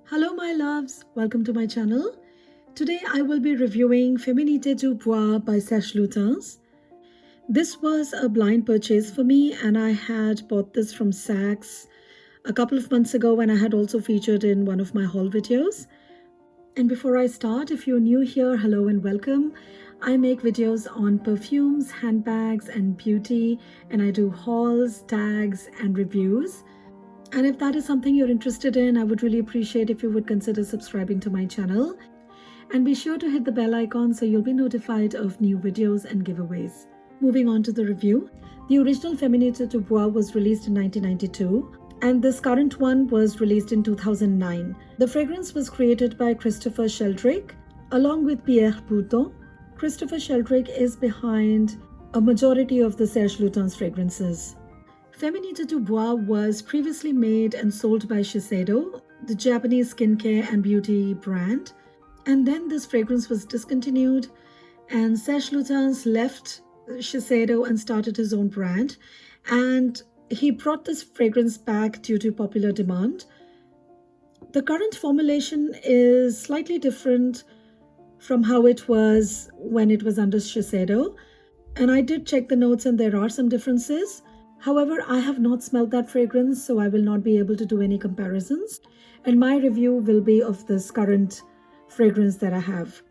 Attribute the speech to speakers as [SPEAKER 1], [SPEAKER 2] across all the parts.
[SPEAKER 1] Hello my loves, welcome to my channel. Today I will be reviewing Feminite du Bois by Serge Lutens. This was a blind purchase for me and I had bought this from Saks a couple of months ago when I had also featured in one of my haul videos. And before I start, if you're new here, hello and welcome. I make videos on perfumes, handbags and beauty, and I do hauls, tags and reviews. And if that is something you're interested in, I would really appreciate if you would consider subscribing to my channel. And be sure to hit the bell icon so you'll be notified of new videos and giveaways. Moving on to the review. The original Feminite du Bois was released in 1992 and this current one was released in 2009. The fragrance was created by Christopher Sheldrake along with Pierre Bouton. Christopher Sheldrake is behind a majority of the Serge Lutens fragrances. Feminite du Bois was previously made and sold by Shiseido, the Japanese skincare and beauty brand. And then this fragrance was discontinued and Serge Lutens left Shiseido and started his own brand. And he brought this fragrance back due to popular demand. The current formulation is slightly different from how it was when it was under Shiseido. And I did check the notes and there are some differences. However, I have not smelled that fragrance, so I will not be able to do any comparisons. And my review will be of this current fragrance that I have.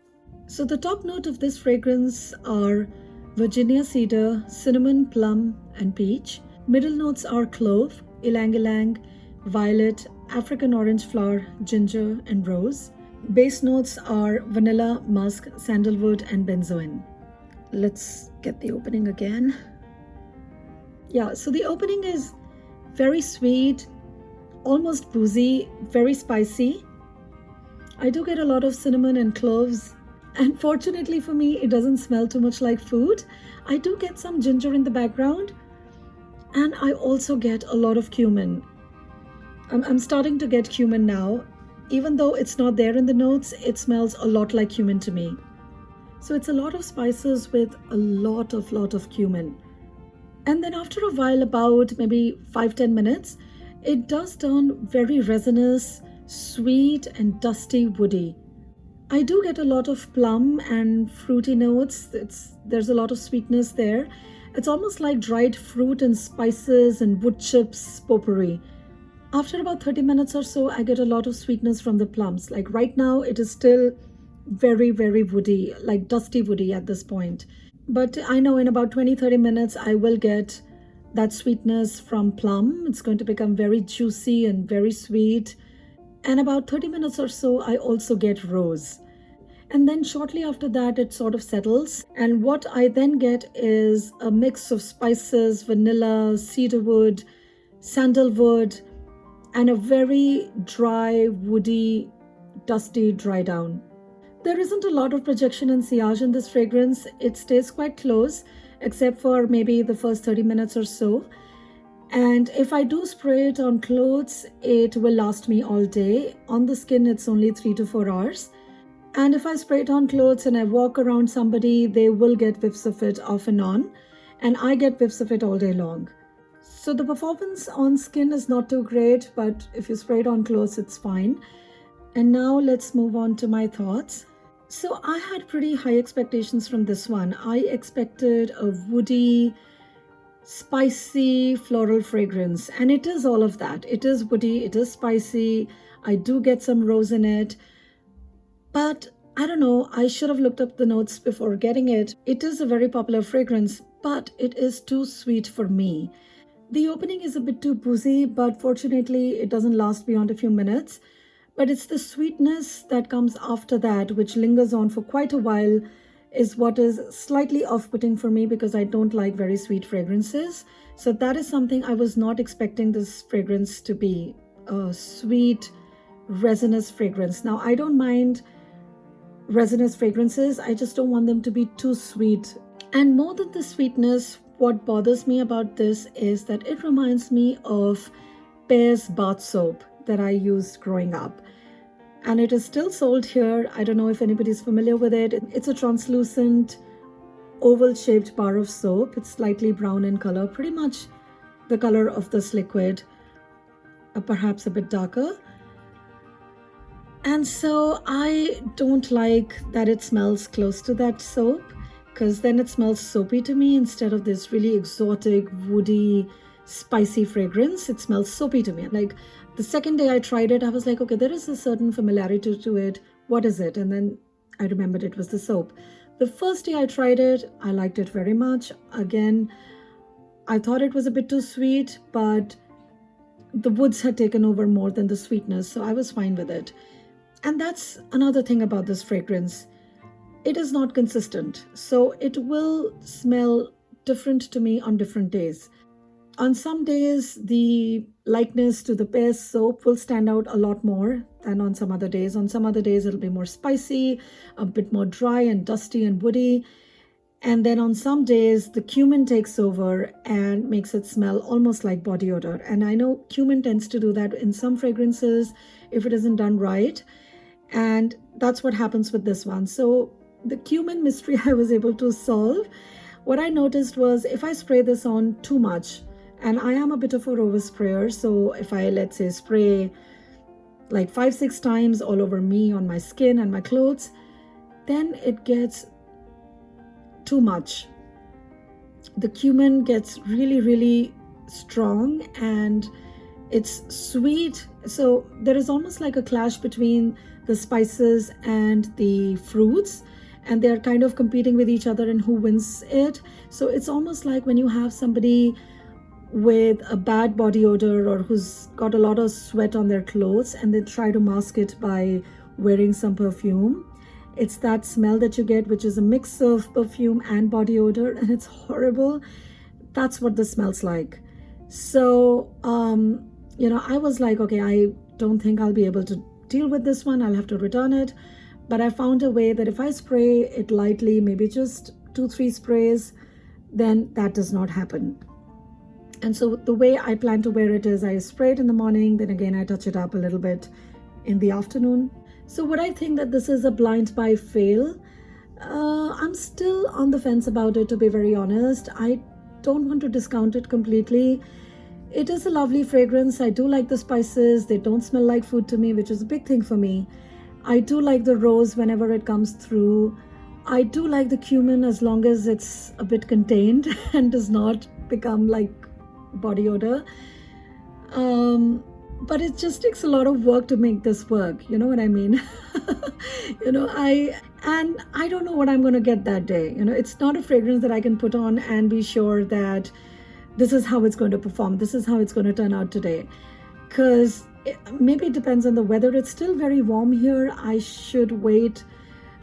[SPEAKER 1] So the top note of this fragrance are Virginia cedar, cinnamon, plum, and peach. Middle notes are clove, ylang-ylang, violet, African orange flower, ginger, and rose. Base notes are vanilla, musk, sandalwood, and benzoin. Let's get the opening again. Yeah, so the opening is very sweet, almost boozy, very spicy. I do get a lot of cinnamon and cloves. And fortunately for me, it doesn't smell too much like food. I do get some ginger in the background. And I also get a lot of cumin. I'm starting to get cumin now. Even though it's not there in the notes, it smells a lot like cumin to me. So it's a lot of spices with a lot of cumin. And then after a while, about maybe 5-10 minutes, it does turn very resinous, sweet and dusty woody. I do get a lot of plum and fruity notes. There's a lot of sweetness there. It's almost like dried fruit and spices and wood chips potpourri. After about 30 minutes or so, I get a lot of sweetness from the plums. Like right now, it is still very woody, like dusty woody at this point. But I know in about 20-30 minutes, I will get that sweetness from plum. It's going to become very juicy and very sweet. And about 30 minutes or so, I also get rose. And then shortly after that, it sort of settles. And what I then get is a mix of spices, vanilla, cedarwood, sandalwood, and a very dry, woody, dusty dry down. There isn't a lot of projection and sillage in this fragrance. It stays quite close, except for maybe the first 30 minutes or so. And if I do spray it on clothes, it will last me all day. On the skin, it's only 3 to 4 hours. And if I spray it on clothes and I walk around somebody, they will get whiffs of it off and on. And I get whiffs of it all day long. So the performance on skin is not too great, but if you spray it on clothes, it's fine. And now let's move on to my thoughts. So I had pretty high expectations from this one. I expected a woody, spicy floral fragrance, and it is all of that. It is woody, it is spicy. I do get some rose in it, but I don't know, I should have looked up the notes before getting it. It is a very popular fragrance, but it is too sweet for me. The opening is a bit too boozy, but fortunately it doesn't last beyond a few minutes. But it's the sweetness that comes after that, which lingers on for quite a while, is what is slightly off-putting for me because I don't like very sweet fragrances. So that is something I was not expecting this fragrance to be, a sweet, resinous fragrance. Now, I don't mind resinous fragrances. I just don't want them to be too sweet. And more than the sweetness, what bothers me about this is that it reminds me of Pears bath soap that I used growing up. And it is still sold here. I don't know if anybody's familiar with it. It's a translucent oval shaped bar of soap. It's slightly brown in color, pretty much the color of this liquid, perhaps a bit darker. And so I don't like that it smells close to that soap, because then it smells soapy to me instead of this really exotic, woody, spicy fragrance. It smells soapy to me. Like the second day I tried it, I was like, okay, there is a certain familiarity to it. What is it? And then I remembered it was the soap. The first day I tried it, I liked it very much. Again, I thought it was a bit too sweet, but the woods had taken over more than the sweetness, so I was fine with it. And that's another thing about this fragrance. It is not consistent, so it will smell different to me on different days. On some days, the likeness to the Pears soap will stand out a lot more than on some other days. On some other days, it'll be more spicy, a bit more dry and dusty and woody. And then on some days, the cumin takes over and makes it smell almost like body odor. And I know cumin tends to do that in some fragrances if it isn't done right. And that's what happens with this one. So the cumin mystery I was able to solve. What I noticed was if I spray this on too much, and I am a bit of a oversprayer, so if I, let's say, spray like 5-6 times all over me, on my skin and my clothes, then it gets too much. The cumin gets really, really strong and it's sweet. So there is almost like a clash between the spices and the fruits, and they're kind of competing with each other and who wins it. So it's almost like when you have somebody with a bad body odor or who's got a lot of sweat on their clothes and they try to mask it by wearing some perfume. It's that smell that you get, which is a mix of perfume and body odor, and it's horrible. That's what this smells like. So, I was like, okay, I don't think I'll be able to deal with this one. I'll have to return it. But I found a way that if I spray it lightly, maybe just 2-3 sprays, then that does not happen. And so the way I plan to wear it is I spray it in the morning, then again I touch it up a little bit in the afternoon. So would I think that this is a blind buy fail? I'm still on the fence about it, to be very honest. I don't want to discount it completely. It is a lovely fragrance. I do like the spices. They don't smell like food to me, which is a big thing for me. I do like the rose whenever it comes through. I do like the cumin as long as it's a bit contained and does not become like body odor. But it just takes a lot of work to make this work. You know what I mean? I don't know what I'm going to get that day. It's not a fragrance that I can put on and be sure that this is how it's going to perform. This is how it's going to turn out today. Because maybe it depends on the weather. It's still very warm here. I should wait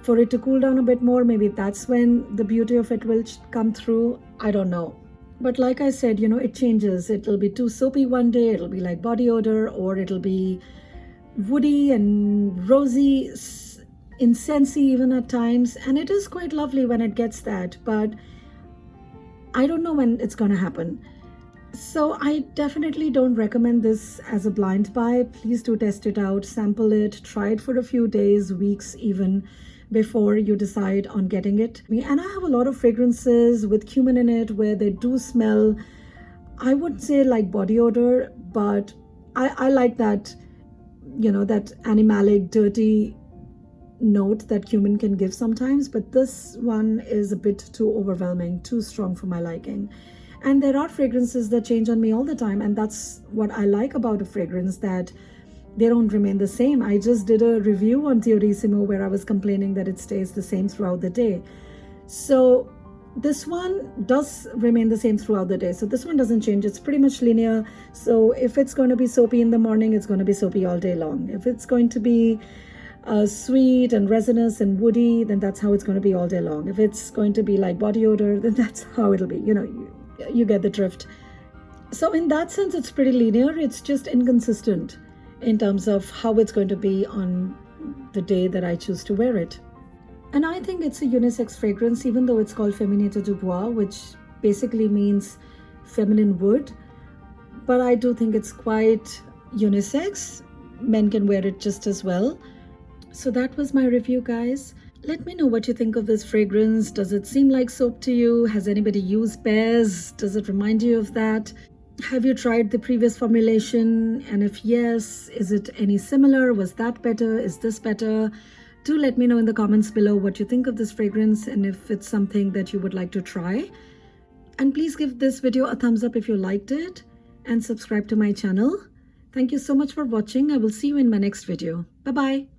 [SPEAKER 1] for it to cool down a bit more. Maybe that's when the beauty of it will come through. I don't know. But like I said, it changes. It'll be too soapy one day, it'll be like body odor, or it'll be woody and rosy, incensey even at times. And it is quite lovely when it gets that, but I don't know when it's going to happen. So I definitely don't recommend this as a blind buy. Please do test it out, sample it, try it for a few days, weeks even, before you decide on getting it. And I have a lot of fragrances with cumin in it where they do smell, I would say, like body odor, but I like that, that animalic, dirty note that cumin can give sometimes. But this one is a bit too overwhelming, too strong for my liking. And there are fragrances that change on me all the time, and that's what I like about a fragrance, that they don't remain the same. I just did a review on Teorissimo where I was complaining that it stays the same throughout the day. So this one does remain the same throughout the day. So this one doesn't change. It's pretty much linear. So if it's going to be soapy in the morning, it's going to be soapy all day long. If it's going to be sweet and resinous and woody, then that's how it's going to be all day long. If it's going to be like body odor, then that's how it'll be. You get the drift. So in that sense, it's pretty linear. It's just inconsistent in terms of how it's going to be on the day that I choose to wear it. And I think it's a unisex fragrance, even though it's called Feminite du Bois, which basically means feminine wood. But I do think it's quite unisex. Men can wear it just as well. So that was my review, guys. Let me know what you think of this fragrance. Does it seem like soap to you? Has anybody used Pears? Does it remind you of that? Have you tried the previous formulation? And if yes, is it any similar? Was that better? Is this better? Do let me know in the comments below what you think of this fragrance and if it's something that you would like to try. And please give this video a thumbs up if you liked it and subscribe to my channel. Thank you so much for watching. I will see you in my next video. Bye-bye.